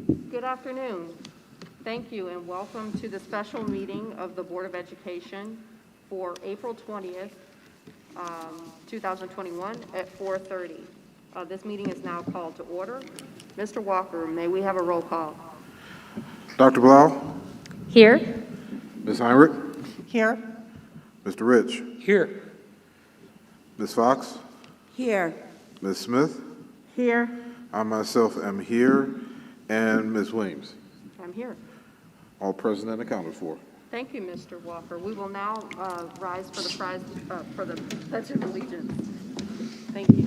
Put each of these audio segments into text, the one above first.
Good afternoon. Thank you and welcome to the special meeting of the Board of Education for April 20th, 2021 at 4:30. This meeting is now called to order. Mr. Walker, may we have a roll call? Dr. Blau? Here. Ms. Heinrich? Here. Mr. Rich? Here. Ms. Fox? Here. Ms. Smith? Here. I myself am here. And Ms. Williams? I'm here. All present and accounted for. Thank you, Mr. Walker. We will now rise for the Pledge of Allegiance. Thank you.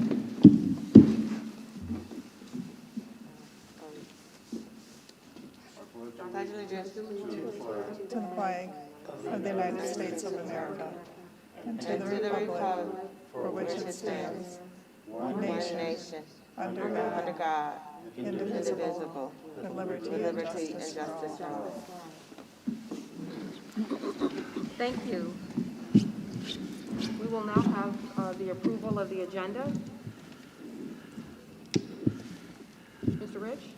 Pledge allegiance to the flag of the United States of America and to the republic for which it stands, one nation, under God, indivisible, with liberty and justice for all. Thank you. We will now have the approval of the agenda. Mr. Rich?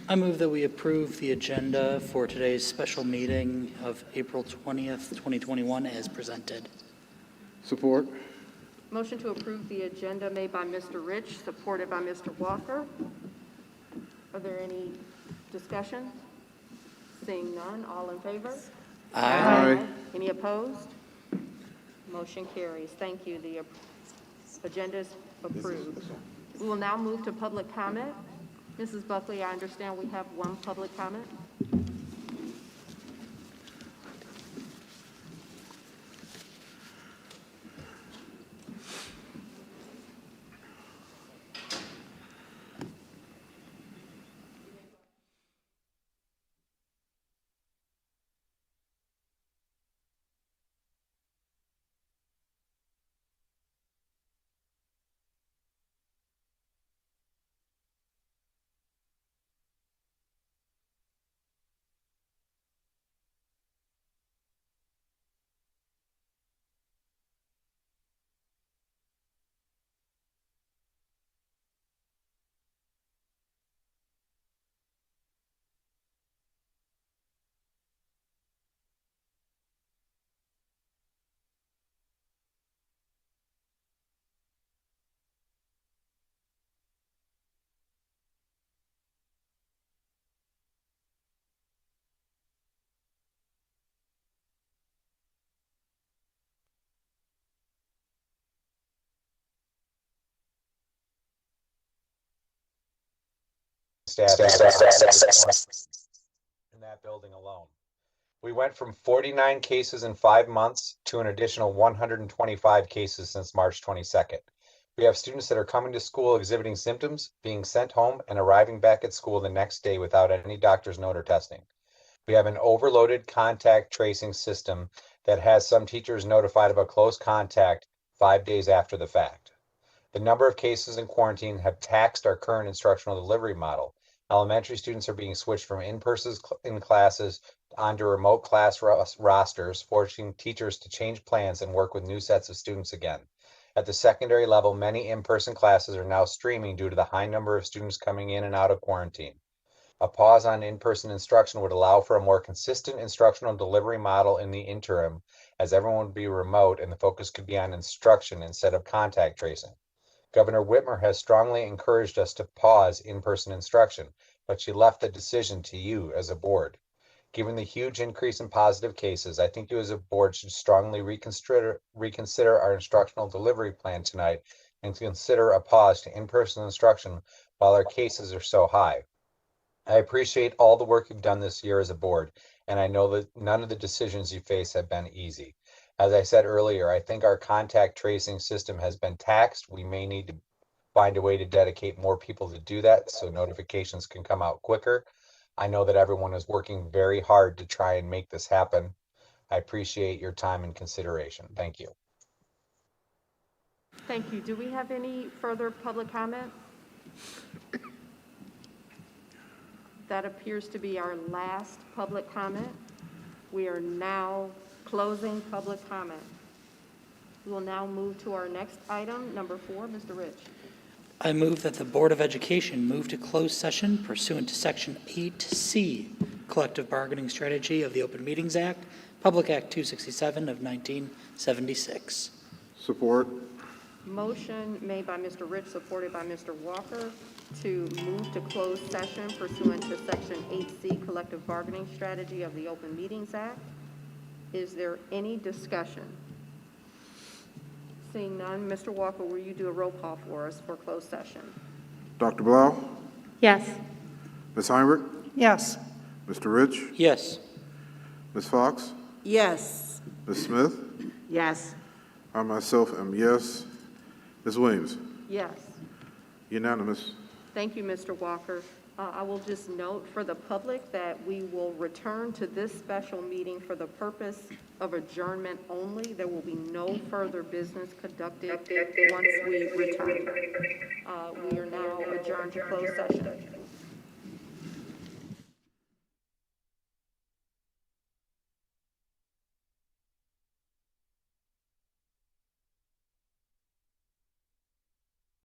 I move that we approve the agenda for today's special meeting of April 20th, 2021 as presented. Support. Motion to approve the agenda made by Mr. Rich, supported by Mr. Walker. Are there any discussion? Seeing none, all in favor? Aye. Any opposed? Motion carries. Thank you. The agenda is approved. We will now move to public comment. Mrs. Buckley, I understand we have one public comment. staffing in that building alone. We went from 49 cases in 5 months to an additional 125 cases since March 22nd. We have students that are coming to school exhibiting symptoms, being sent home, and arriving back at school the next day without any doctor's note or testing. We have an overloaded contact tracing system that has some teachers notified of a close contact 5 days after the fact. The number of cases in quarantine have taxed our current instructional delivery model. Elementary students are being switched from in-person classes onto remote class rosters, forcing teachers to change plans and work with new sets of students again. At the secondary level, many in-person classes are now streaming due to the high number of students coming in and out of quarantine. A pause on in-person instruction would allow for a more consistent instructional delivery model in the interim, as everyone would be remote and the focus could be on instruction instead of contact tracing. Governor Whitmer has strongly encouraged us to pause in-person instruction, but she left the decision to you as a board. Given the huge increase in positive cases, I think you as a board should strongly reconsider our instructional delivery plan tonight and consider a pause to in-person instruction while our cases are so high. I appreciate all the work you've done this year as a board, and I know that none of the decisions you face have been easy. As I said earlier, I think our contact tracing system has been taxed. We may need to find a way to dedicate more people to do that so notifications can come out quicker. I know that everyone is working very hard to try and make this happen. I appreciate your time and consideration. Thank you. Thank you. Do we have any further public comment? That appears to be our last public comment. We are now closing public comment. We will now move to our next item, number 4. Mr. Rich. I move that the Board of Education move to closed session pursuant to Section 8C, Collective Bargaining Strategy of the Open Meetings Act, Public Act 267 of 1976. Support. Motion made by Mr. Rich, supported by Mr. Walker, to move to closed session pursuant to Section 8C Collective Bargaining Strategy of the Open Meetings Act. Is there any discussion? Seeing none, Mr. Walker, will you do a roll call for us for closed session? Dr. Blau? Yes. Ms. Heinrich? Yes. Mr. Rich? Yes. Ms. Fox? Yes. Ms. Smith? Yes. I myself am yes. Ms. Williams? Yes. Unanimous. Thank you, Mr. Walker. I will just note for the public that we will return to this special meeting for the purpose of adjournment only. There will be no further business conducted once we return. We are now adjourned to closed session.